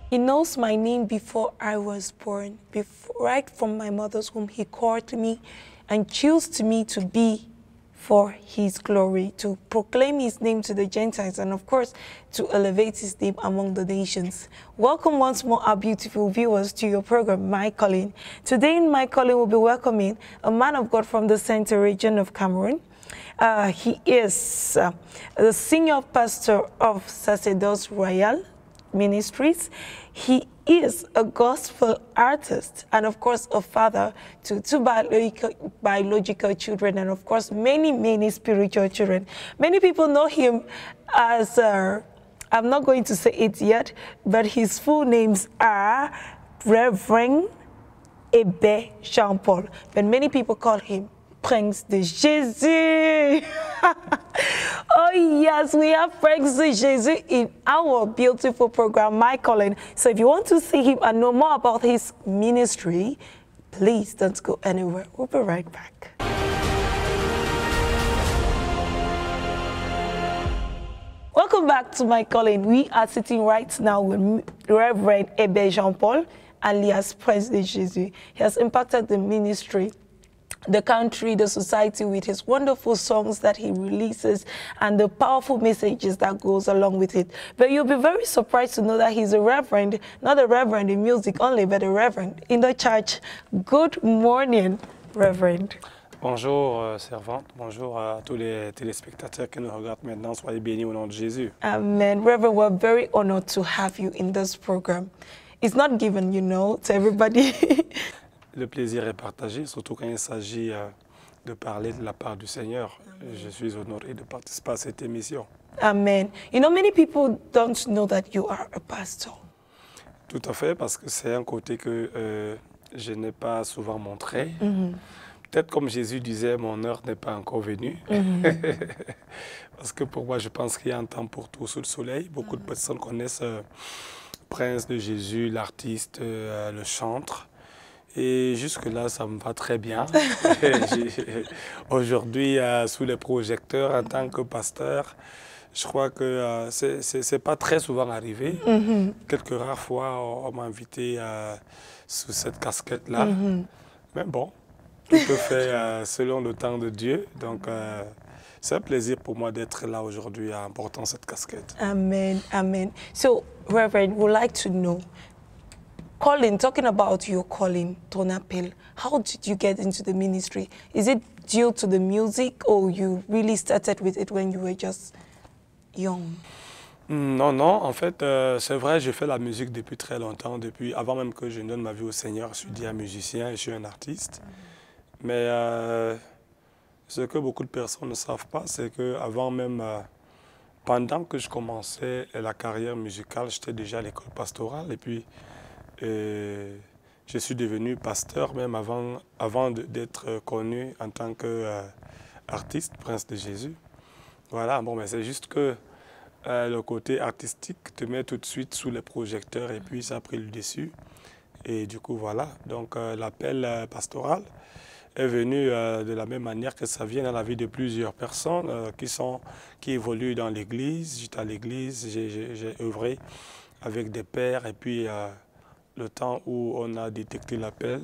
He knows my name before I was born. Right from my mother's womb, he called me and chose me to be for his glory, to proclaim his name to the Gentiles, and of course, to elevate his name among the nations. Welcome once more, our beautiful viewers, to your program, My Calling. Today in My Calling, we'll be welcoming a man of God from the Central region of Cameroon. He is the senior pastor of Sacerdoce Royal Ministries. He is a gospel artist and of course a father to two biological children and of course many spiritual children. Many people know him as, I'm not going to say it yet, but his full names are Reverend Ebe Jean-Paul, but many people call him Prince de Jésus. Oh yes, we have Prince de Jésus in our beautiful program, My Calling. So if you want to see him and know more about his ministry, please don't go anywhere. We'll be right back. Welcome back to My Calling. We are sitting right now with Reverend Ebe Jean-Paul, alias Prince de Jésus. He has impacted the ministry, the country, the society with his wonderful songs that he releases and the powerful messages that goes along with it. But you'll be very surprised to know that he's a reverend, not a reverend in music only, but a reverend in the church. Good morning, Reverend. Bonjour, servante. Bonjour à tous les téléspectateurs qui nous regardent maintenant. Soyez bénis au nom de Jésus. Amen. Reverend, we're very honored to have you in this program. It's not given, you know, to everybody. Le plaisir est partagé, surtout quand il s'agit de parler de la part du Seigneur. Je suis honoré de participer à cette émission. Amen. You know, many people don't know that you are a pastor. Tout à fait, parce que c'est un côté que je n'ai pas souvent montré. Peut-être comme Jésus disait, mon heure n'est pas encore venue. Parce que pour moi, je pense qu'il y a un temps pour tout sous le soleil. Beaucoup de personnes connaissent Prince de Jésus, l'artiste, le chantre. Et jusque-là, ça me va très bien. Aujourd'hui, sous les projecteurs, en tant que pasteur, je crois que ce n'est pas très souvent arrivé. Quelques rares fois, on m'a invité sous cette casquette-là. Mais bon, tout est fait selon le temps de Dieu. Donc, c'est un plaisir pour moi d'être là aujourd'hui en portant cette casquette. Amen, amen. So, Reverend, we'd like to know, calling, talking about your calling, ton appel, how did you get into the ministry? Is it due to the music or you really started with it when you were just young? Non, non, en fait, c'est vrai, j'ai fait la musique depuis très longtemps, depuis avant même que je donne ma vie au Seigneur. Je suis dit un musicien et je suis un artiste. Mais ce que beaucoup de personnes ne savent pas, c'est qu'avant même, pendant que je commençais la carrière musicale, j'étais déjà à l'école pastorale et puis je suis devenu pasteur même avant d'être connu en tant qu'artiste, Prince de Jésus. Voilà, bon, mais c'est juste que le côté artistique te met tout de suite sous les projecteurs et puis ça a pris le dessus. Et du coup, voilà, donc l'appel pastoral est venu de la même manière que ça vient dans la vie de plusieurs personnes qui évoluent dans l'église. J'étais à l'église, j'ai œuvré avec des pères et puis le temps où on a détecté l'appel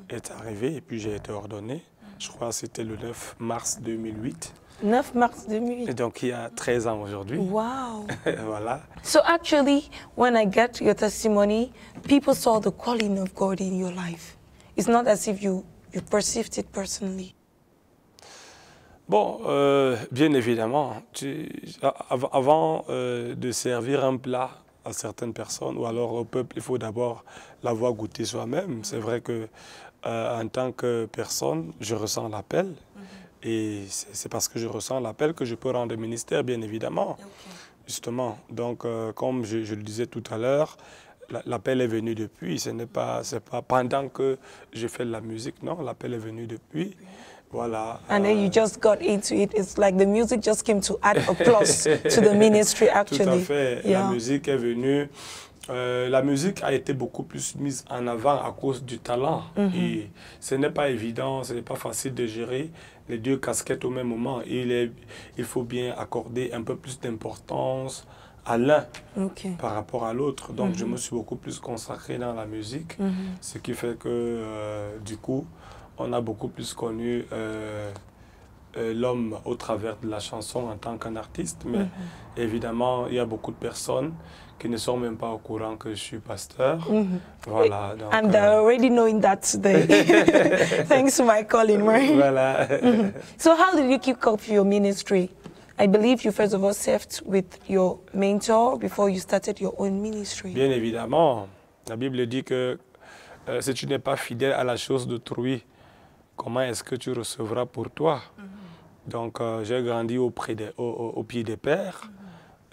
est arrivé et puis j'ai été ordonné. Je crois que c'était le 9 mars 2008. 9 mars 2008. Et donc il y a 13 ans aujourd'hui. Wow. Voilà. So actually, when I get your testimony, people saw the calling of God in your life. It's not as if you perceived it personally. Bon, bien évidemment, avant de servir un plat à certaines personnes ou alors au peuple, il faut d'abord l'avoir goûté soi-même. C'est vrai que en tant que personne, je ressens l'appel. Et c'est parce que je ressens l'appel que je peux rendre ministère, bien évidemment. Justement, donc comme je le disais tout à l'heure, l'appel est venu depuis. Ce n'est pas pendant que je fais de la musique, non, l'appel est venu depuis. Voilà. And then you just got into it. It's like the music just came to add a plus to the ministry, actually. Tout à fait. Yeah. La musique est venue. La musique a été beaucoup plus mise en avant à cause du talent. Et ce n'est pas évident, ce n'est pas facile de gérer les deux casquettes au même moment. Il faut bien accorder un peu plus d'importance à l'un Ok. par rapport à l'autre. Donc, je me suis beaucoup plus consacré dans la musique, ce qui fait que, du coup, on a beaucoup plus connu l'homme au travers de la chanson en tant qu'un artiste. Mais évidemment, il y a beaucoup de personnes qui ne sont même pas au courant que je suis pasteur. Voilà. Donc, And already knowing that today. Thanks to my calling, right? Voilà. So how did you keep up your ministry? I believe you first of all served with your mentor before you started your own ministry. Bien évidemment, la Bible dit que si tu n'es pas fidèle à la chose d'autrui, comment est-ce que tu recevras pour toi? Donc, j'ai grandi au pied des pères,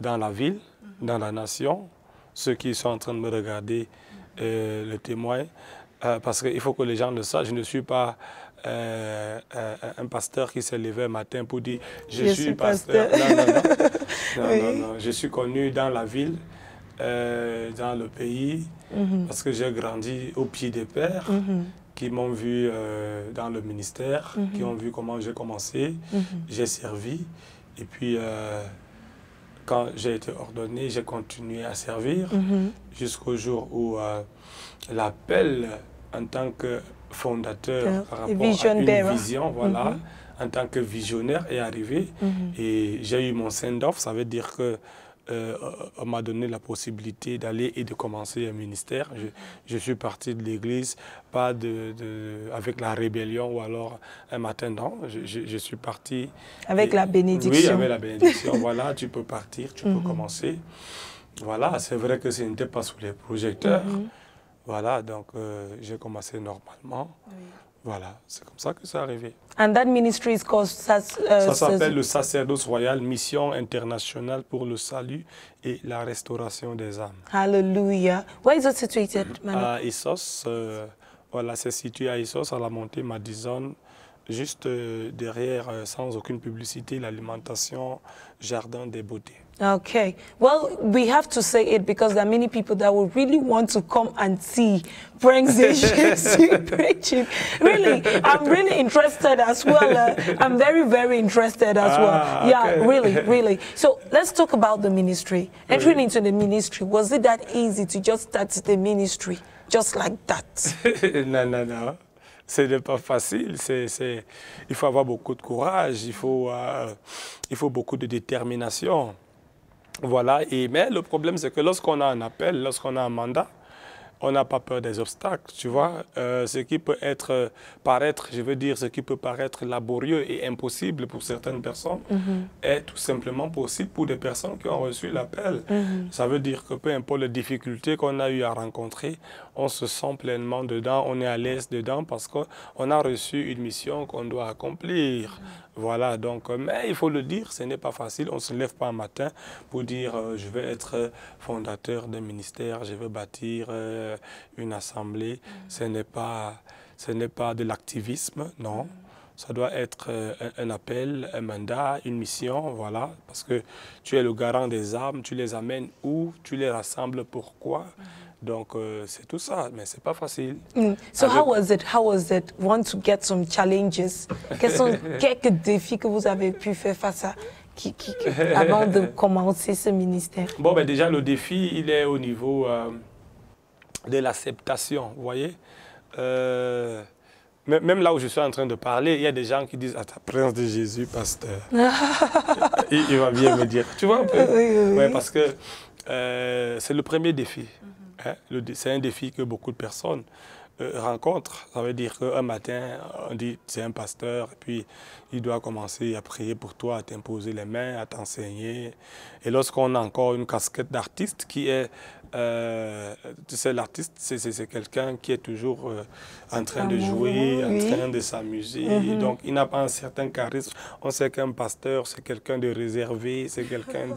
dans la ville, dans la nation. Ceux qui sont en train de me regarder le témoignent. Parce qu'il faut que les gens le sachent, je ne suis pas un pasteur qui s'est levé un matin pour dire « je suis pasteur ». Non. Je suis connu dans la ville, dans le pays, parce que j'ai grandi au pied des pères qui m'ont vu dans le ministère, qui ont vu comment j'ai commencé, j'ai servi. Et puis, quand j'ai été ordonné, j'ai continué à servir jusqu'au jour où l'appel en tant que fondateur par rapport à une vision, voilà, en tant que visionnaire est arrivé. Et j'ai eu mon send-off, ça veut dire que on m'a donné la possibilité d'aller et de commencer un ministère. Je suis parti de l'église, pas avec la rébellion ou alors un matin, non. Je suis parti... Avec la bénédiction. Oui, avec la bénédiction. Voilà, tu peux partir, tu peux commencer. Voilà, c'est vrai que ce n'était pas sous les projecteurs. Voilà, donc j'ai commencé normalement. Voilà, c'est comme ça que c'est arrivé. And that ministry is called ça s'appelle le sacerdoce royal, mission internationale pour le salut et la restauration des âmes. Hallelujah. Where is it situated, man? À Issos, voilà, c'est situé à Issos, à la montée Madison, juste derrière, sans aucune publicité, l'alimentation Jardin des Beautés. Okay. Well, we have to say it because there are many people that will really want to come and see Prince Jesus preaching. Really, I'm really interested as well. I'm very, very interested as well. Yeah, okay. really. So let's talk about the ministry. Entering into the ministry, was it that easy to just start the ministry just like that? Non. Ce n'est pas facile, il faut avoir beaucoup de courage, il faut beaucoup de détermination. Voilà, mais le problème c'est que lorsqu'on a un appel, lorsqu'on a un mandat, on n'a pas peur des obstacles, tu vois. Ce qui peut ce qui peut paraître laborieux et impossible pour certaines personnes est tout simplement possible pour des personnes qui ont reçu l'appel. Ça veut dire que peu importe les difficultés qu'on a eu à rencontrer, on se sent pleinement dedans, on est à l'aise dedans parce qu'on a reçu une mission qu'on doit accomplir. Voilà, donc, mais il faut le dire, ce n'est pas facile. On ne se lève pas un matin pour dire je vais être fondateur d'un ministère, je vais bâtir une assemblée. Ce n'est pas de l'activisme, non. Ça doit être un appel, un mandat, une mission, voilà. Parce que tu es le garant des âmes, tu les amènes où, tu les rassembles, pourquoi. Donc, c'est tout ça, mais c'est pas facile. So how was it? Want to get some challenges? Quels sont quelques défis que vous avez pu faire face à avant de commencer ce ministère? Bon, ben déjà, le défi, il est au niveau de l'acceptation, vous voyez. Même là où je suis en train de parler, il y a des gens qui disent « Ah, ta présence de Jésus, pasteur. » il va bien me dire. Tu vois un peu? Oui. Ouais, parce que c'est le premier défi. Hein? C'est un défi que beaucoup de personnes rencontrent. Ça veut dire qu'un matin, on dit c'est un pasteur, et puis il doit commencer à prier pour toi, à t'imposer les mains, à t'enseigner. Et lorsqu'on a encore une casquette d'artiste qui est... tu sais, l'artiste, c'est quelqu'un qui est toujours en train de jouer, en train de s'amuser. Donc, il n'a pas un certain charisme. On sait qu'un pasteur, c'est quelqu'un de réservé, c'est quelqu'un.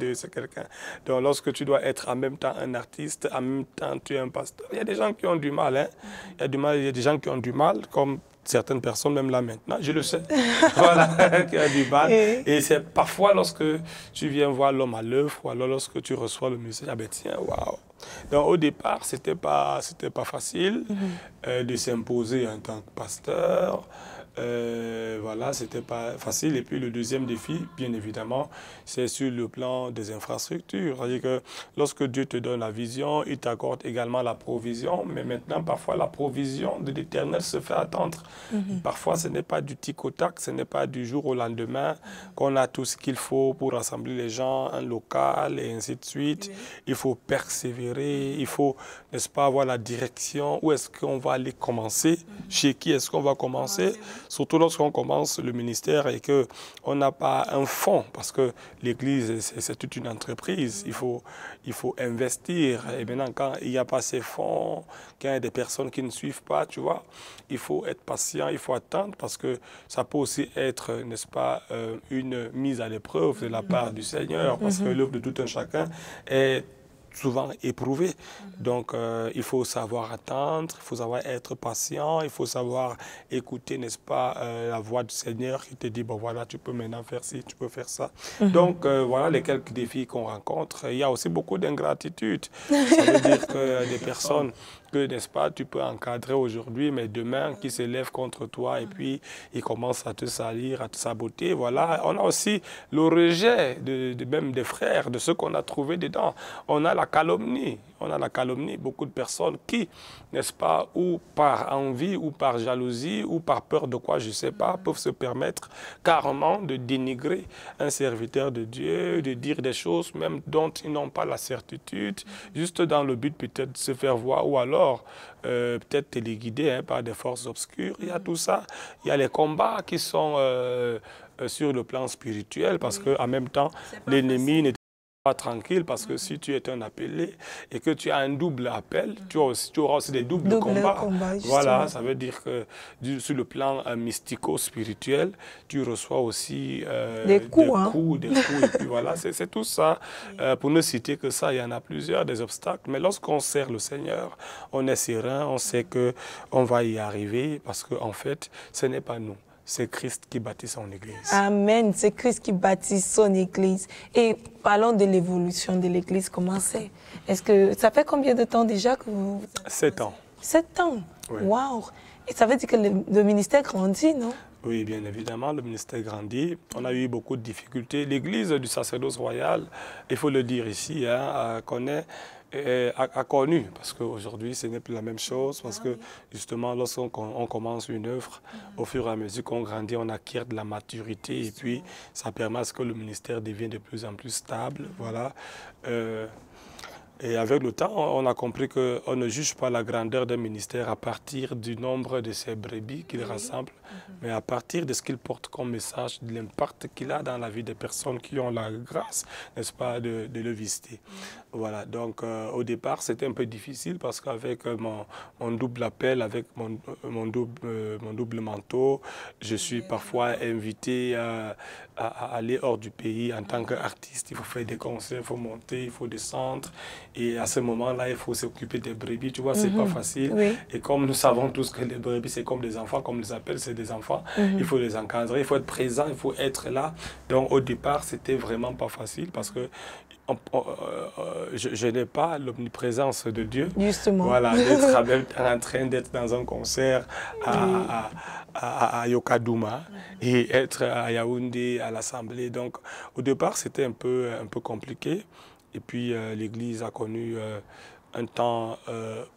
Donc, lorsque tu dois être en même temps un artiste, en même temps tu es un pasteur, il y a des gens qui ont du mal. Hein? Il y a des gens qui ont du mal, comme certaines personnes, même là maintenant, je le sais, voilà, qui ont du mal. Et c'est parfois lorsque tu viens voir l'homme à l'œuvre, ou alors lorsque tu reçois le message, ah ben tiens, waouh. Donc au départ, c'était pas facile de s'imposer en tant que pasteur. Voilà, c'était pas facile. Et puis le deuxième défi, bien évidemment, c'est sur le plan des infrastructures. C'est-à-dire que lorsque Dieu te donne la vision, il t'accorde également la provision. Mais maintenant, parfois, la provision de l'Éternel se fait attendre. Parfois, ce n'est pas du tic au tac, ce n'est pas du jour au lendemain qu'on a tout ce qu'il faut pour rassembler les gens, un local et ainsi de suite. Il faut persévérer, il faut, n'est-ce pas, avoir la direction. Où est-ce qu'on va aller commencer? Chez qui est-ce qu'on va commencer? Surtout lorsqu'on commence le ministère et qu'on n'a pas un fonds, parce que l'Église, c'est toute une entreprise. Il faut investir. Et maintenant, quand il n'y a pas ces fonds, quand il y a des personnes qui ne suivent pas, tu vois, il faut être patient, il faut attendre, parce que ça peut aussi être, n'est-ce pas, une mise à l'épreuve de la part du Seigneur, parce que l'œuvre de tout un chacun est souvent éprouvé. Donc, il faut savoir attendre, il faut savoir être patient, il faut savoir écouter, n'est-ce pas, la voix du Seigneur qui te dit, bon voilà, tu peux maintenant faire ci, tu peux faire ça. Donc, voilà les quelques défis qu'on rencontre. Il y a aussi beaucoup d'ingratitude. Ça veut dire que des personnes que, n'est-ce pas, tu peux encadrer aujourd'hui, mais demain, qui s'élèvent contre toi et puis ils commencent à te salir, à te saboter. Voilà, on a aussi le rejet même des frères, de ce qu'on a trouvé dedans. On a la calomnie. On a la calomnie. Beaucoup de personnes qui, n'est-ce pas, ou par envie, ou par jalousie, ou par peur de quoi, je ne sais pas, peuvent se permettre carrément de dénigrer un serviteur de Dieu, de dire des choses même dont ils n'ont pas la certitude, juste dans le but peut-être de se faire voir, ou alors peut-être téléguider par des forces obscures. Il y a tout ça. Il y a les combats qui sont sur le plan spirituel, parce qu'en même temps, l'ennemi n'est pas tranquille, parce que si tu es un appelé et que tu as un double appel, tu auras aussi des doubles combats. Voilà, ça veut dire que sur le plan mystico-spirituel, tu reçois aussi des coups, et puis voilà, c'est tout ça. Pour ne citer que ça, il y en a plusieurs, des obstacles, mais lorsqu'on sert le Seigneur, on est serein, on sait qu'on va y arriver, parce qu'en fait, ce n'est pas nous. C'est Christ qui bâtit son Église. Amen. C'est Christ qui bâtit son Église. Et parlons de l'évolution de l'Église. Comment c'est? Est-ce que ça fait combien de temps déjà que vous... 7 ans. 7 ans? Oui. Waouh! Et ça veut dire que le ministère grandit, non? Oui, bien évidemment, le ministère grandit. On a eu beaucoup de difficultés. L'Église du sacerdoce royal, il faut le dire ici, a connu, parce qu'aujourd'hui, ce n'est plus la même chose, parce que justement, lorsqu'on commence une œuvre, au fur et à mesure qu'on grandit, on acquiert de la maturité, et puis ça permet à ce que le ministère devienne de plus en plus stable. Voilà. Et avec le temps, on a compris qu'on ne juge pas la grandeur d'un ministère à partir du nombre de ses brebis qu'il rassemble, mais à partir de ce qu'il porte comme message, de l'impact qu'il a dans la vie des personnes qui ont la grâce, n'est-ce pas, de le visiter. Voilà, donc au départ, c'était un peu difficile, parce qu'avec mon double appel, avec mon double manteau, je suis parfois invité à aller hors du pays en tant qu'artiste. Il faut faire des concerts, il faut monter, il faut descendre. Et à ce moment-là, il faut s'occuper des brebis. Tu vois, c'est pas facile. Oui. Et comme nous savons tous que les brebis, c'est comme des enfants, comme on les appelle, c'est des enfants. Il faut les encadrer, il faut être présent, il faut être là. Donc au départ, c'était vraiment pas facile, parce que je n'ai pas l'omniprésence de Dieu. Justement. Voilà, d'être même en train d'être dans un concert à Yokadouma et être à Yaoundé, à l'Assemblée. Donc, au départ, c'était un peu compliqué. Et puis, l'Église a connu un temps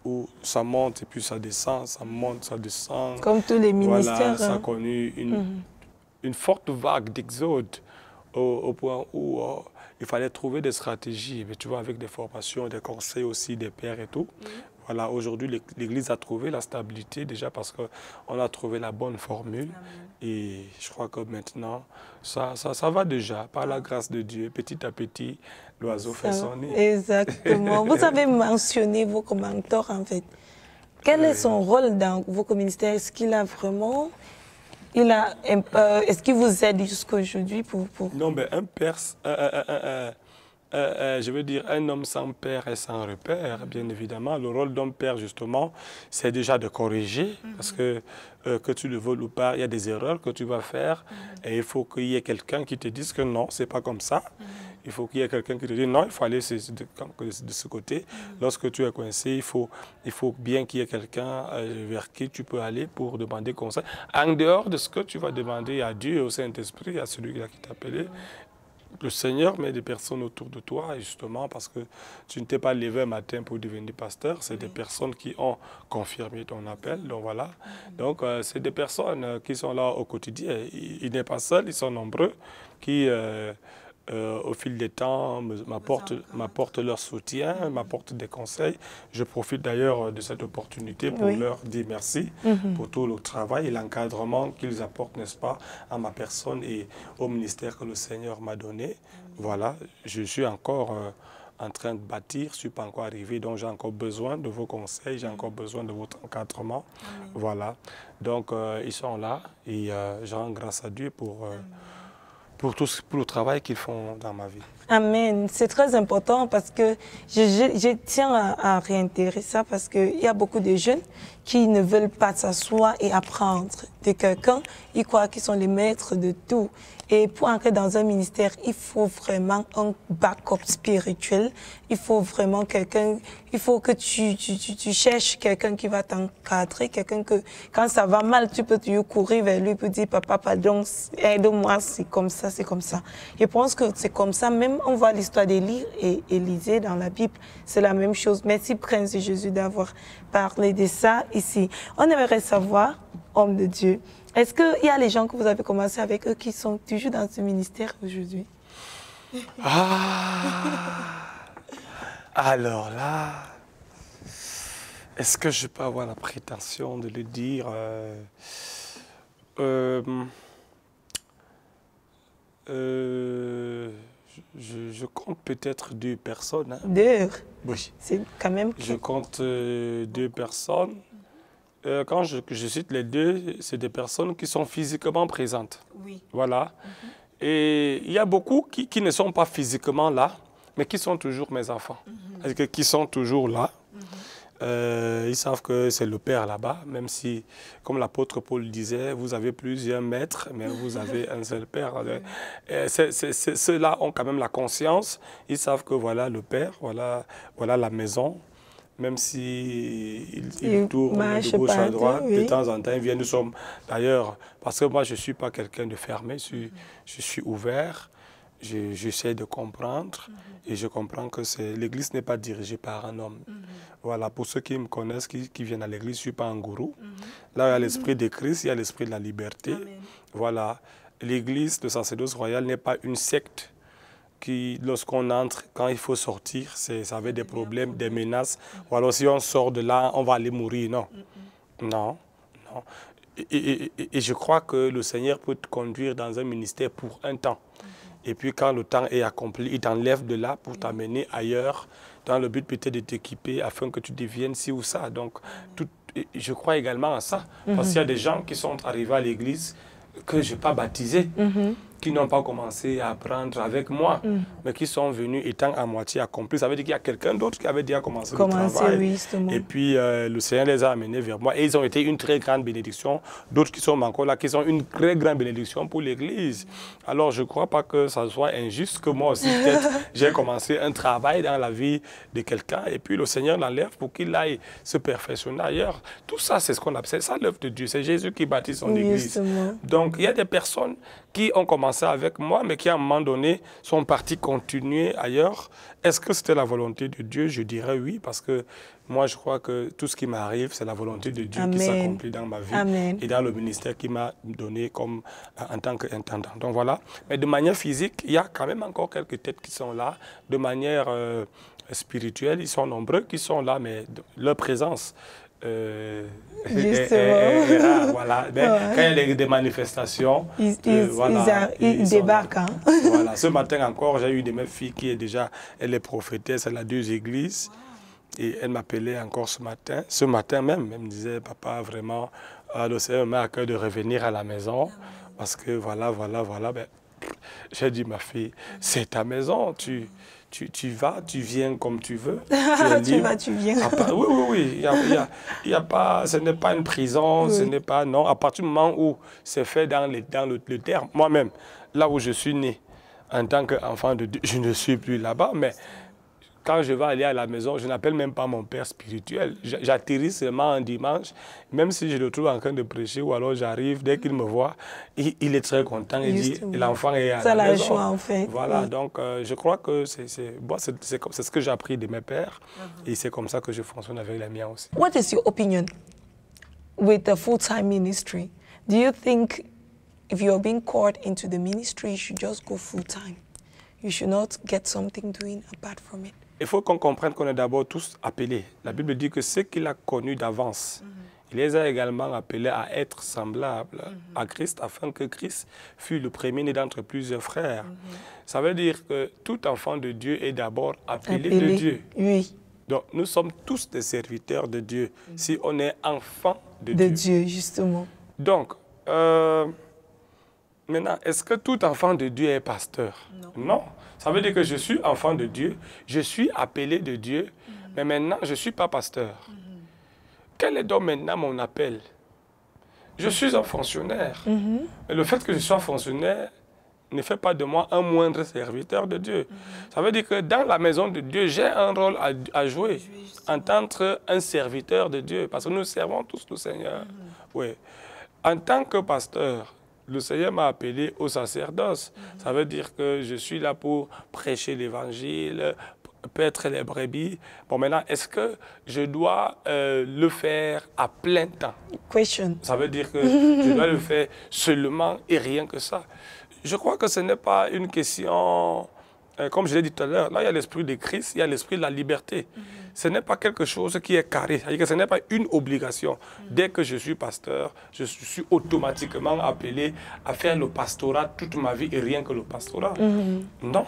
où ça monte et puis ça descend, ça monte, ça descend. Comme tous les ministères. Voilà, ça a connu une forte vague d'exode au point où il fallait trouver des stratégies, mais tu vois, avec des formations, des conseils aussi des pères et tout. Voilà, aujourd'hui, l'Église a trouvé la stabilité déjà, parce qu'on a trouvé la bonne formule. Et je crois que maintenant, ça va déjà, par la grâce de Dieu. Petit à petit, l'oiseau fait son nid. Exactement. Vous avez mentionné vos mentors, en fait. Quel est son rôle dans vos ministères? Est-ce qu'il a vraiment... Est-ce qu'il vous aide jusqu'à aujourd'hui pour... Non, mais un père... je veux dire, un homme sans père et sans repère, bien évidemment. Le rôle d'un père, justement, c'est déjà de corriger, parce que tu le veuilles ou pas, il y a des erreurs que tu vas faire, et il faut qu'il y ait quelqu'un qui te dise que non, c'est pas comme ça. Il faut qu'il y ait quelqu'un qui te dise non, il faut aller de ce côté. Lorsque tu es coincé, il faut bien qu'il y ait quelqu'un vers qui tu peux aller pour demander conseil. En dehors de ce que tu vas demander à Dieu et au Saint-Esprit, à celui-là qui t'a appelé, le Seigneur met des personnes autour de toi, justement, parce que tu ne t'es pas levé un matin pour devenir pasteur. C'est des personnes qui ont confirmé ton appel. Donc voilà. Donc c'est des personnes qui sont là au quotidien. Il n'est pas seul, ils sont nombreux, qui, au fil des temps, m'apportent leur soutien, m'apportent des conseils. Je profite d'ailleurs de cette opportunité pour leur dire merci pour tout le travail et l'encadrement qu'ils apportent, n'est-ce pas, à ma personne et au ministère que le Seigneur m'a donné. Voilà, je suis encore en train de bâtir, je ne suis pas encore arrivé, donc j'ai encore besoin de vos conseils, j'ai encore besoin de votre encadrement. Voilà, donc ils sont là et je rends grâce à Dieu pour le travail qu'ils font dans ma vie. Amen. C'est très important parce que je tiens à réitérer ça parce qu'il y a beaucoup de jeunes qui ne veulent pas s'asseoir et apprendre de quelqu'un. Ils croient qu'ils sont les maîtres de tout. Et pour entrer dans un ministère, il faut vraiment un backup spirituel. Il faut vraiment quelqu'un, il faut que tu cherches quelqu'un qui va t'encadrer, quelqu'un que quand ça va mal, tu peux toujours courir vers lui pour dire papa, pardon, aide-moi, c'est comme ça, c'est comme ça. Je pense que c'est comme ça. Même on voit l'histoire d'Élie et Élisée dans la Bible, c'est la même chose. Merci Prince de Jésus d'avoir parlé de ça ici. On aimerait savoir, homme de Dieu, est-ce qu'il y a les gens que vous avez commencé avec eux qui sont toujours dans ce ministère aujourd'hui? Alors là, est-ce que je peux avoir la prétention de le dire? Je compte peut-être 2 personnes. Hein. 2? Oui. C'est quand même... Je compte 2 personnes. Quand je cite les 2, c'est des personnes qui sont physiquement présentes. Oui. Voilà. Et il y a beaucoup qui ne sont pas physiquement là, mais qui sont toujours mes enfants. Qui sont toujours là. Ils savent que c'est le Père là-bas, même si, comme l'apôtre Paul disait, vous avez plusieurs maîtres, mais vous avez un seul Père. Ceux-là ont quand même la conscience. Ils savent que voilà le Père, voilà la maison. Même s'ils tournent de gauche à droite, de temps en temps, ils viennent. Nous sommes d'ailleurs, parce que moi, je ne suis pas quelqu'un de fermé, je suis ouvert, j'essaie de comprendre et je comprends que l'Église n'est pas dirigée par un homme. Voilà, pour ceux qui me connaissent, qui viennent à l'Église, je ne suis pas un gourou. Là, il y a l'esprit de Christ, il y a l'esprit de la liberté. Amen. Voilà, l'Église de sacerdoce royal n'est pas une secte qui, lorsqu'on entre, quand il faut sortir, ça avait des problèmes, des menaces. Ou alors si on sort de là, on va aller mourir. Non, non, non. Et je crois que le Seigneur peut te conduire dans un ministère pour un temps. Et puis quand le temps est accompli, il t'enlève de là pour t'amener ailleurs, dans le but peut-être de t'équiper afin que tu deviennes ci ou ça. Donc, je crois également à ça. Parce qu'il y a des gens qui sont arrivés à l'église que je n'ai pas baptisés. Qui n'ont pas commencé à apprendre avec moi, mais qui sont venus étant à moitié accomplis. Ça veut dire qu'il y a quelqu'un d'autre qui avait déjà commencé le travail. Oui, et puis le Seigneur les a amenés vers moi. Et ils ont été une très grande bénédiction. D'autres qui sont encore là, qui sont une très grande bénédiction pour l'Église. Alors je ne crois pas que ça soit injuste que moi aussi, peut-être, j'ai commencé un travail dans la vie de quelqu'un et puis le Seigneur l'enlève pour qu'il aille se perfectionner ailleurs. Tout ça, c'est ce qu'on appelle, c'est ça l'œuvre de Dieu. C'est Jésus qui bâtit son Église. Donc il y a des personnes qui ont commencé avec moi, mais qui à un moment donné sont partis continuer ailleurs. Est-ce que c'était la volonté de Dieu? Je dirais oui, parce que moi je crois que tout ce qui m'arrive, c'est la volonté de Dieu qui s'accomplit dans ma vie et dans le ministère qu'il m'a donné comme en tant qu'intendant. Donc voilà. Mais de manière physique, il y a quand même encore quelques têtes qui sont là. De manière spirituelle, ils sont nombreux qui sont là, mais leur présence est rare, voilà. Mais quand il y a des manifestations, ils débarquent. Hein. Voilà. Ce matin encore, j'ai eu une de mes filles qui est déjà, elle est prophétesse, elle a 2 églises. Et elle m'appelait encore ce matin. Ce matin même, elle me disait, papa, vraiment, le Seigneur m'a à cœur de revenir à la maison. Parce que voilà. Ben, j'ai dit, ma fille, c'est ta maison, tu vas, tu viens comme tu veux. Tu vas, tu viens. Oui. Il y a pas, ce n'est pas une prison, ce n'est pas, non. À partir du moment où c'est fait dans le terme, moi-même, là où je suis né, en tant qu'enfant de Dieu, je ne suis plus là-bas, mais quand je vais aller à la maison, je n'appelle même pas mon père spirituel. J'atterris seulement un dimanche, même si je le trouve en train de prêcher, ou alors j'arrive, dès qu'il me voit, il est très content, il dit, l'enfant est à la maison. Joie, en fait. Voilà, donc je crois que c'est ce que j'ai appris de mes pères, et c'est comme ça que je fonctionne avec les miens aussi. What is your opinion with the full-time ministry? Do you think if you're being called into the ministry, you should just go full-time? You should not get something doing apart from it? Il faut qu'on comprenne qu'on est d'abord tous appelés. La Bible dit que ceux qu'il a connus d'avance, il les a également appelés à être semblables à Christ, afin que Christ fût le premier-né d'entre plusieurs frères. Ça veut dire que tout enfant de Dieu est d'abord appelé de Dieu. Oui. Donc nous sommes tous des serviteurs de Dieu, si on est enfant de De Dieu. Dieu, justement. Donc, maintenant, est-ce que tout enfant de Dieu est pasteur? Non. Ça veut dire que je suis enfant de Dieu, je suis appelé de Dieu, mais maintenant, je ne suis pas pasteur. Quel est donc maintenant mon appel? Je suis un fonctionnaire. Mais le fait que je sois fonctionnaire ne fait pas de moi un moindre serviteur de Dieu. Ça veut dire que dans la maison de Dieu, j'ai un rôle à jouer en tant qu'un serviteur de Dieu, parce que nous servons tous le Seigneur. Oui. En tant que pasteur, le Seigneur m'a appelé au sacerdoce. Ça veut dire que je suis là pour prêcher l'évangile, paître les brebis. Bon, maintenant, est-ce que je dois le faire à plein temps? Question. Ça veut dire que je dois le faire seulement et rien que ça. Je crois que ce n'est pas une question, comme je l'ai dit tout à l'heure, là il y a l'esprit de Christ, il y a l'esprit de la liberté. Ce n'est pas quelque chose qui est carré, c'est-à-dire que ce n'est pas une obligation. Dès que je suis pasteur, je suis automatiquement appelé à faire le pastorat toute ma vie et rien que le pastorat. Non.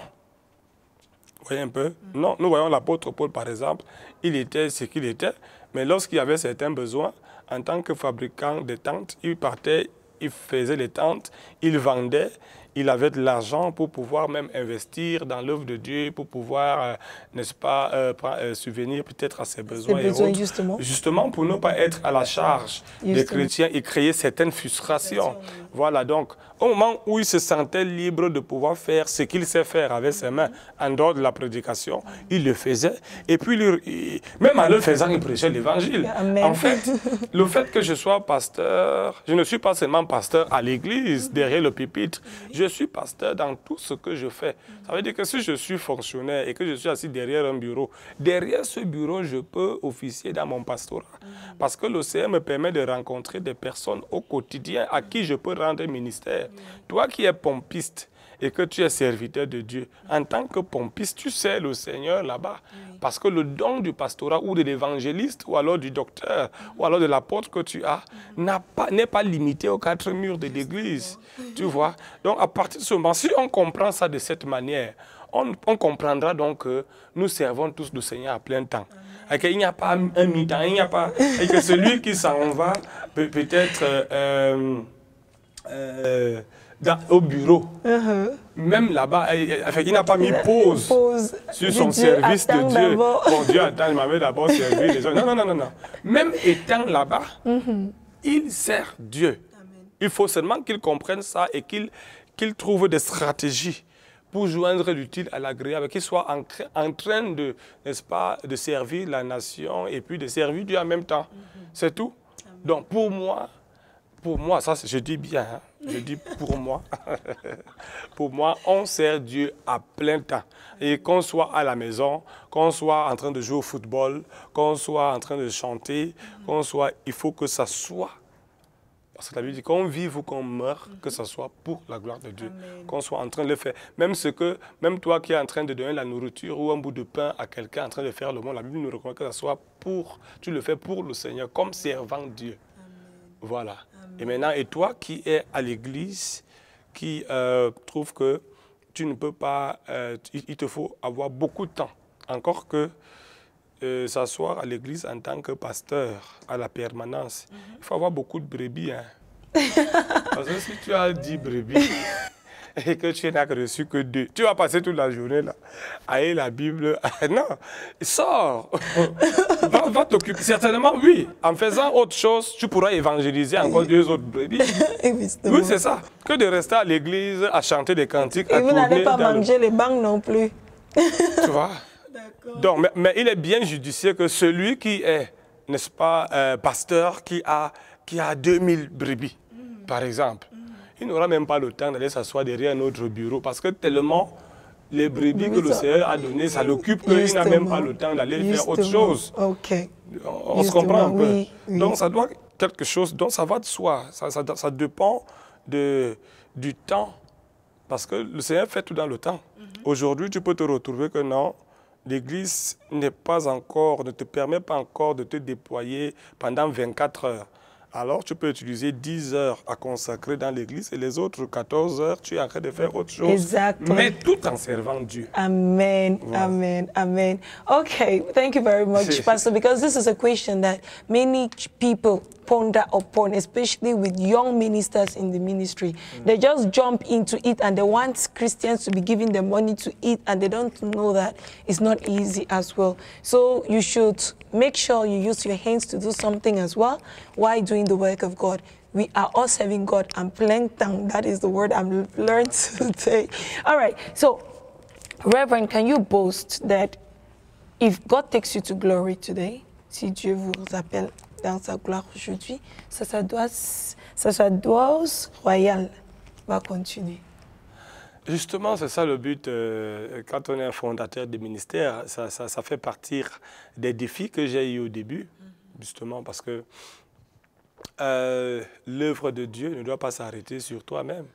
Vous voyez un peu? Non, nous voyons l'apôtre Paul par exemple, il était ce qu'il était, mais lorsqu'il y avait certains besoins, en tant que fabricant de tentes, il partait, il faisait les tentes, il vendait, il avait de l'argent pour pouvoir même investir dans l'œuvre de Dieu, pour pouvoir, n'est-ce pas, subvenir peut-être à ses besoins. Justement pour ne pas être à la charge des chrétiens et créer certaines frustrations. Voilà, donc, au moment où il se sentait libre de pouvoir faire ce qu'il sait faire avec ses mains, en dehors de la prédication, il le faisait. Et puis, même en le faisant, il prêchait l'évangile. En fait, le fait que je sois pasteur, je ne suis pas seulement pasteur à l'église, derrière le pupitre, je suis pasteur dans tout ce que je fais. Ça veut dire que si je suis fonctionnaire et que je suis assis derrière un bureau, derrière ce bureau, je peux officier dans mon pastorat. Parce que l'OCR me permet de rencontrer des personnes au quotidien à qui je peux rendre ministère. Toi qui es pompiste et que tu es serviteur de Dieu, en tant que pompiste, tu sers le Seigneur là-bas. Parce que le don du pastorat ou de l'évangéliste ou alors du docteur ou alors de l'apôtre que tu as n'est pas limité aux quatre murs de l'église. Tu vois? Donc à partir de ce moment, si on comprend ça de cette manière, on comprendra donc que nous servons tous le Seigneur à plein temps. Et qu'il n'y a pas un mi-temps, il n'y a pas... Et que celui qui s'en va peut-être... au bureau, même là-bas, il n'a pas mis pause sur son service de Dieu. Bon, Dieu attend, il m'avait d'abord servi les autres. Non. Même étant là-bas, il sert Dieu. Il faut seulement qu'il comprenne ça et qu'il trouve des stratégies pour joindre l'utile à l'agréable, qu'il soit en train de, n'est-ce pas, de servir la nation et puis de servir Dieu en même temps. C'est tout. Donc pour moi, ça je dis bien, hein, je dis pour moi, on sert Dieu à plein temps. Et qu'on soit à la maison, qu'on soit en train de jouer au football, qu'on soit en train de chanter, il faut que ça soit. Parce que la Bible dit qu'on vive ou qu'on meure, que ce soit pour la gloire de Dieu. Qu'on soit en train de le faire. Même toi qui es en train de donner la nourriture ou un bout de pain à quelqu'un en train de faire le monde, la Bible nous recommande que ce soit tu le fais pour le Seigneur, comme servant Dieu. Voilà. Et maintenant, et toi qui es à l'église, qui trouve que tu ne peux pas, il te faut avoir beaucoup de temps. Encore que s'asseoir à l'église en tant que pasteur à la permanence, il faut avoir beaucoup de brebis. Hein. Parce que si tu as 10 brebis, et que tu n'as reçu que 2. Tu vas passer toute la journée là, à lire la Bible. Non, sors. Va t'occuper. Certainement, oui. En faisant autre chose, tu pourras évangéliser encore 2 autres brebis. Oui, c'est ça. Que de rester à l'église, à chanter des cantiques, à et vous n'allez pas manger les banques non plus. Tu vois? Donc, mais il est bien judicieux que celui qui est, n'est-ce pas, pasteur, qui a 2000 brebis, par exemple, il n'aura même pas le temps d'aller s'asseoir derrière un autre bureau parce que tellement les brebis que le Seigneur a donné, ça l'occupe qu'il n'a même pas le temps d'aller faire autre chose. Okay. On se comprend un peu. Oui. Donc, ça doit quelque chose, donc ça va de soi. Ça dépend du temps parce que le Seigneur fait tout dans le temps. Aujourd'hui, tu peux te retrouver que non, l'Église n'est pas encore, ne te permet pas encore de te déployer pendant 24 heures. Alors, tu peux utiliser 10 heures à consacrer dans l'Église et les autres 14 heures, tu es en train de faire autre chose. Exactly. Mais tout en servant Dieu. Amen, Voilà. amen, amen. Okay, thank you very much, Pastor, because this is a question that many people ponder upon, especially with young ministers in the ministry. They just jump into it and they want Christians to be giving them money to eat and they don't know that it's not easy as well. So you should make sure you use your hands to do something as well while doing the work of God. We are all serving God and playing tongue. That is the word I've learned today. All right, so Reverend, can you boast that if God takes you to glory today, si Dieu vous appelle dans sa gloire aujourd'hui, sa dose royale va continuer. Justement, c'est ça le but. Quand on est un fondateur de ministère, ça fait partir des défis que j'ai eu au début, justement, parce que l'œuvre de Dieu ne doit pas s'arrêter sur toi-même.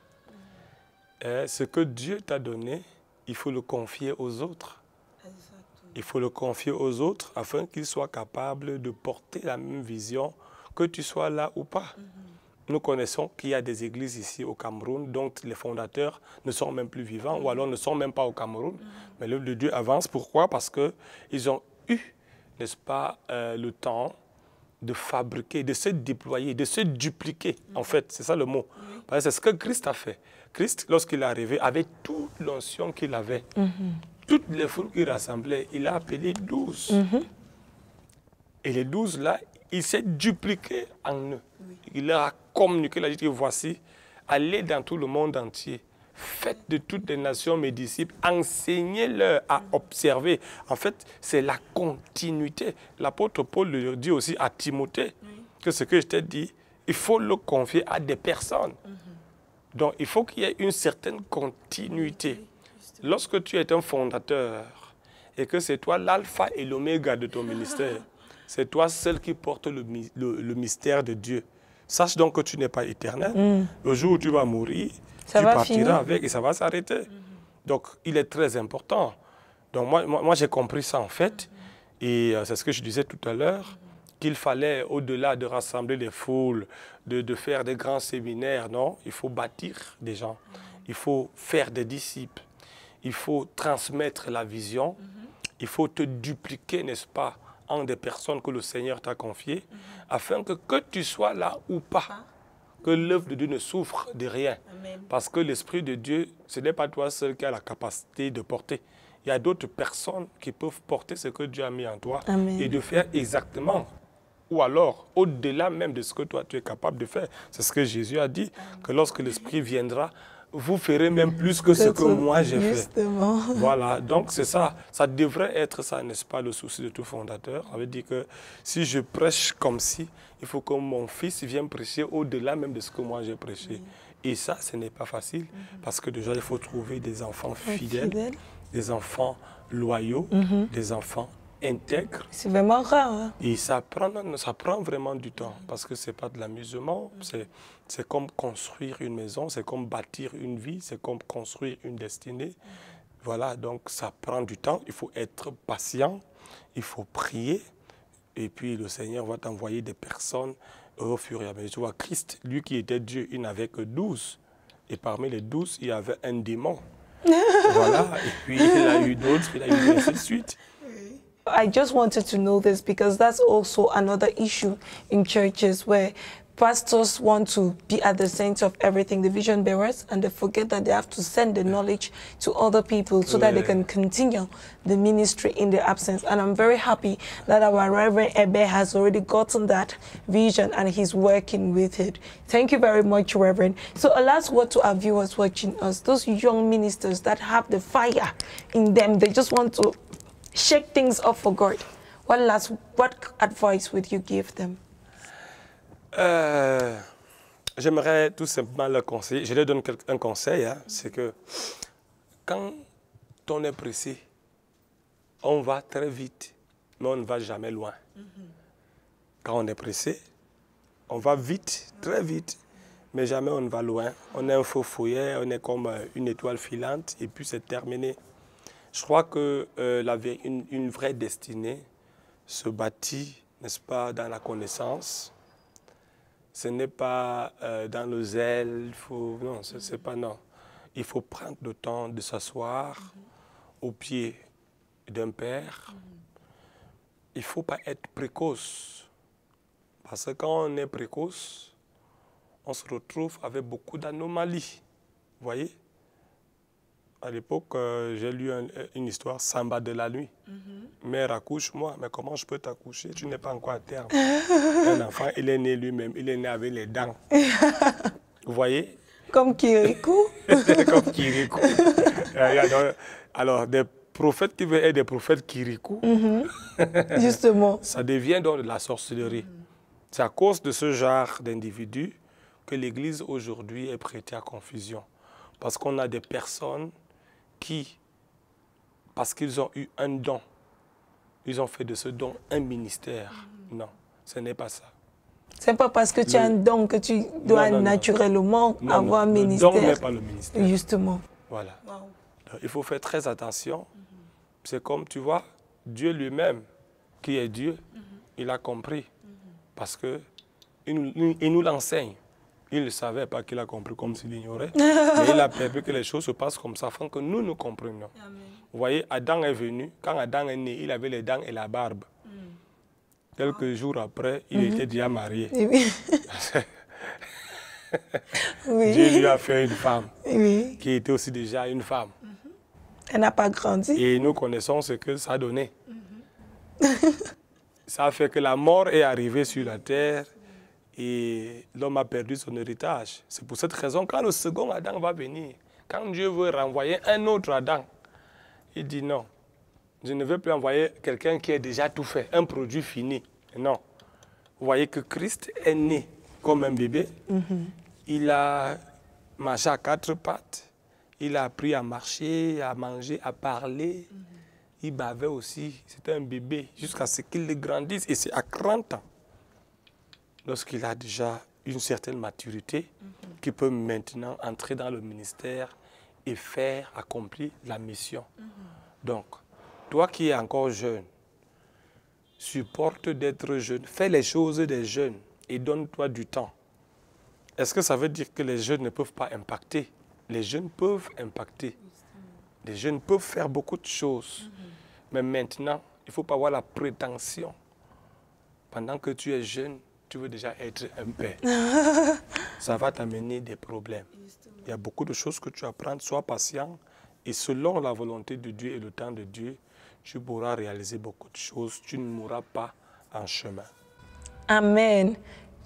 Ce que Dieu t'a donné, il faut le confier aux autres. Il faut le confier aux autres afin qu'ils soient capables de porter la même vision, que tu sois là ou pas. Nous connaissons qu'il y a des églises ici au Cameroun dont les fondateurs ne sont même plus vivants ou alors ne sont même pas au Cameroun. Mais l'œuvre de Dieu avance. Pourquoi? Parce qu'ils ont eu, n'est-ce pas, le temps de fabriquer, de se déployer, de se dupliquer. En fait, c'est ça le mot. C'est ce que Christ a fait. Christ, lorsqu'il est arrivé, avait toute l'onction qu'il avait. Toutes les foules qu'il rassemblait, il a appelé 12. Et les 12 là, il s'est dupliqué en eux. Il leur a communiqué, il a dit que voici, allez dans tout le monde entier. Faites de toutes les nations mes disciples, enseignez-leur à observer. En fait, c'est la continuité. L'apôtre Paul le dit aussi à Timothée, que ce que je t'ai dit, il faut le confier à des personnes. Donc, il faut qu'il y ait une certaine continuité. Lorsque tu es un fondateur et que c'est toi l'alpha et l'oméga de ton ministère, c'est toi seul qui porte le mystère de Dieu. Sache donc que tu n'es pas éternel. Le jour où tu vas mourir, tu partiras avec et ça va s'arrêter. Donc, il est très important. Donc, moi j'ai compris ça en fait. Et c'est ce que je disais tout à l'heure, qu'il fallait, au-delà de rassembler les foules, de faire des grands séminaires, non, il faut bâtir des gens. Il faut faire des disciples. Il faut transmettre la vision. Il faut te dupliquer, n'est-ce pas, en des personnes que le Seigneur t'a confiées, afin que tu sois là ou pas, que l'œuvre de Dieu ne souffre de rien. Amen. Parce que l'Esprit de Dieu, ce n'est pas toi seul qui as la capacité de porter. Il y a d'autres personnes qui peuvent porter ce que Dieu a mis en toi. Amen. Et de faire exactement, ou alors au-delà même de ce que toi tu es capable de faire. C'est ce que Jésus a dit, que lorsque l'Esprit viendra, vous ferez même plus que ce que moi j'ai fait. Voilà, donc c'est ça. Ça devrait être ça, n'est-ce pas, le souci de tout fondateur. Ça veut dire que si je prêche comme si, il faut que mon fils vienne prêcher au-delà même de ce que moi j'ai prêché. Et ça, ce n'est pas facile, parce que déjà, il faut trouver des enfants fidèles, des enfants loyaux, des enfants intègres. C'est vraiment rare. Hein? Et ça prend vraiment du temps, parce que ce n'est pas de l'amusement. C'est comme construire une maison, c'est comme bâtir une vie, c'est comme construire une destinée. Voilà, donc ça prend du temps. Il faut être patient, il faut prier. Et puis le Seigneur va t'envoyer des personnes au fur et à mesure. Tu vois, Christ, lui qui était Dieu, il n'avait que 12. Et parmi les 12, il y avait un démon. Voilà, et puis il a eu d'autres, il a eu ainsi de suite. I just wanted to know this because that's also another issue in churches where pastors want to be at the center of everything, the vision bearers, and they forget that they have to send the knowledge to other people so that they can continue the ministry in their absence. And I'm very happy that our Reverend Ebe has already gotten that vision and he's working with it. Thank you very much, Reverend. So a last word to our viewers watching us, those young ministers that have the fire in them, they just want to shake things up for God. What advice would you give them? J'aimerais tout simplement leur conseiller, je leur donne un conseil, hein, c'est que quand on est pressé, on va très vite, mais on ne va jamais loin. Quand on est pressé, on va vite, très vite, mais jamais on ne va loin. On est un faux fouillet, on est comme une étoile filante, et puis c'est terminé. Je crois que une vraie destinée se bâtit, n'est-ce pas, dans la connaissance. Ce n'est pas dans le zèle, non, c'est pas non. Il faut prendre le temps de s'asseoir au pied d'un père. Il ne faut pas être précoce. Parce que quand on est précoce, on se retrouve avec beaucoup d'anomalies. Vous voyez? À l'époque, j'ai lu une histoire, Samba de la nuit. Mère, accouche-moi. Mais comment je peux t'accoucher? Tu n'es pas encore à terme. Un enfant, il est né lui-même. Il est né avec les dents. Vous voyez? Comme Kirikou. Comme Kirikou. Alors, des prophètes qui veulent être des prophètes Kirikou, justement. Ça devient donc de la sorcellerie. C'est à cause de ce genre d'individus que l'Église aujourd'hui est prêtée à confusion. Parce qu'on a des personnes qui, parce qu'ils ont eu un don, ils ont fait de ce don un ministère. Non, ce n'est pas ça. C'est pas parce que tu as un don que tu dois naturellement avoir un ministère. Le don n'est pas le ministère. Justement. Voilà. Wow. Donc, il faut faire très attention. C'est comme, tu vois, Dieu lui-même, qui est Dieu, il a compris. Parce qu'il nous l'enseigne. Il ne savait pas qu'il a compris comme s'il ignorait. Mais il a permis que les choses se passent comme ça, afin que nous comprenions. Amen. Vous voyez, Adam est venu. Quand Adam est né, il avait les dents et la barbe. Quelques jours après, il était déjà marié. Oui. Dieu lui a fait une femme qui était aussi déjà une femme. Elle n'a pas grandi. Et nous connaissons ce que ça a donné. Ça a fait que la mort est arrivée sur la terre. Et l'homme a perdu son héritage. C'est pour cette raison, quand le second Adam va venir, quand Dieu veut renvoyer un autre Adam, il dit non, je ne veux plus envoyer quelqu'un qui a déjà tout fait, un produit fini. Non. Vous voyez que Christ est né comme un bébé. Il a marché à quatre pattes. Il a appris à marcher, à manger, à parler. Il bavait aussi. C'était un bébé jusqu'à ce qu'il grandisse. Et c'est à 30 ans. Lorsqu'il a déjà une certaine maturité, qui peut maintenant entrer dans le ministère et faire accomplir la mission. Donc, toi qui es encore jeune, supporte d'être jeune, fais les choses des jeunes et donne-toi du temps. Est-ce que ça veut dire que les jeunes ne peuvent pas impacter? Les jeunes peuvent impacter. Les jeunes peuvent faire beaucoup de choses. Mais maintenant, il ne faut pas avoir la prétention. Pendant que tu es jeune, tu veux déjà être un père. Ça va t'amener des problèmes. Il y a beaucoup de choses que tu apprends. Sois patient. Et selon la volonté de Dieu et le temps de Dieu, tu pourras réaliser beaucoup de choses. Tu ne mourras pas en chemin. Amen.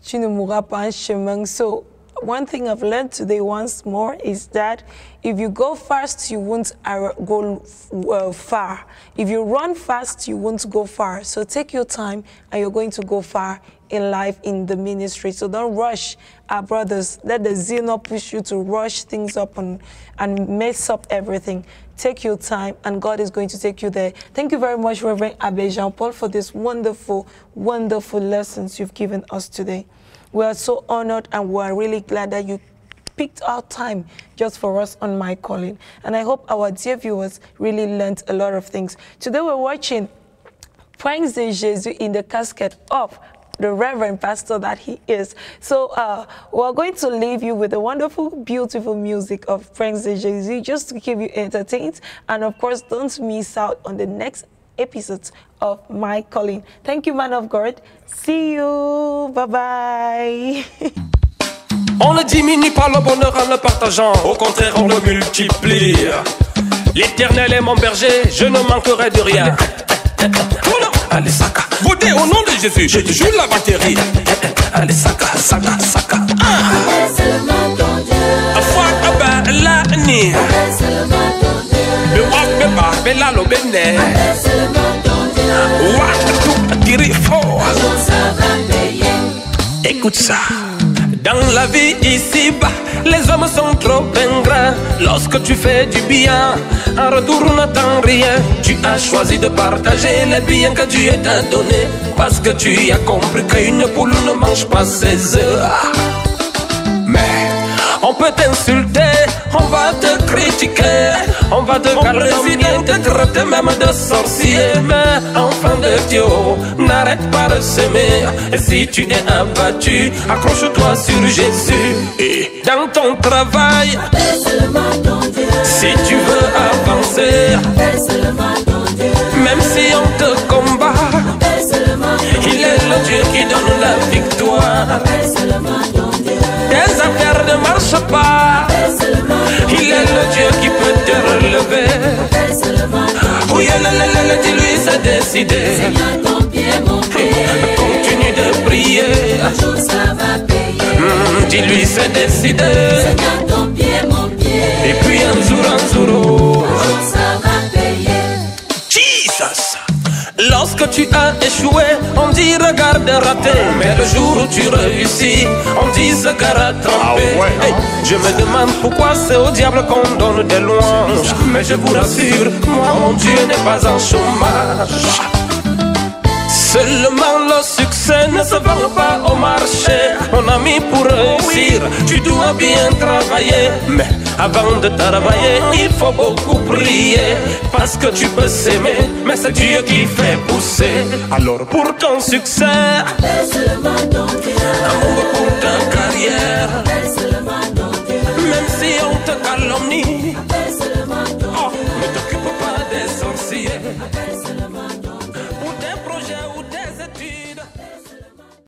Tu ne mourras pas en chemin. So, one thing I've learned today once more is that if you go fast, you won't go far. If you run fast, you won't go far. So take your time and you're going to go far in life, in the ministry. So don't rush, our brothers. Let the zeal not push you to rush things up and mess up everything. Take your time and God is going to take you there. Thank you very much, Reverend Abbé Jean-Paul, for this wonderful, wonderful lessons you've given us today. We are so honored and we are really glad that you picked out time just for us on My Calling. And I hope our dear viewers really learned a lot of things. Today we're watching Prince de Jésus in the casket of the Reverend Pastor that he is. So we're going to leave you with the wonderful, beautiful music of Prince de Jésus just to keep you entertained. And of course, don't miss out on the next episodes of My Calling. Thank you, man of God. See you. Bye-bye. On ne diminue pas le bonheur en le partageant, au contraire on le multiplie. L'Éternel est mon berger, je ne manquerai de rien. Allez, Saka, votez au nom de Jésus, je te joue la batterie. Allez, Saka, Saka, Saka. Seulement ton Dieu. Afwa la ni. Me wap me ba me la lo bene. Seulement ton Dieu. Wa tu tiri fort. Ça va payer. Écoute ça. Dans la vie ici-bas, les hommes sont trop ingrats. Lorsque tu fais du bien, en retour on n'attend rien. Tu as choisi de partager les biens que Dieu t'a donnés, parce que tu as compris qu'une poule ne mange pas ses œufs. Mais on peut t'insulter, on va te critiquer, on va te calomnier, te traiter même de sorcier. Mais enfant de Dieu, n'arrête pas de s'aimer. Et si tu es abattu, accroche-toi sur Jésus. Et dans ton travail, Seulement ton Dieu. si tu veux avancer, Seulement ton Dieu. même si on te combat, Seulement ton Dieu. il est le Dieu qui donne la victoire. Seulement ton Dieu. Tes affaires ne marchent pas, il est le Dieu qui peut te relever. Oui, dis-lui c'est décidé. Ton pied, mon pied. Continue de prier. Un jour ça va payer. Dis-lui c'est décidé. Seigneur, ton pied, mon pied. Et puis un jour, Un jour ça va payer. Jesus. Lorsque tu as échoué, on dit regarde raté. Mais le jour où tu réussis, on dit ce gars a trompé. Hey, je me demande pourquoi c'est au diable qu'on donne des louanges. Mais je vous rassure, moi mon Dieu n'est pas en chômage. Seulement le succès ne se vend pas au marché. Mon ami, pour réussir, tu dois bien travailler. Mais avant de travailler, il faut beaucoup prier. Parce que tu peux s'aimer, mais c'est Dieu qui fait pousser. Alors pour ton succès, Seulement ton Dieu. amour pour ta carrière, Seulement ton Dieu. même si on te calomnie, Seulement ton oh, ne t'occupe pas des sorciers. Seulement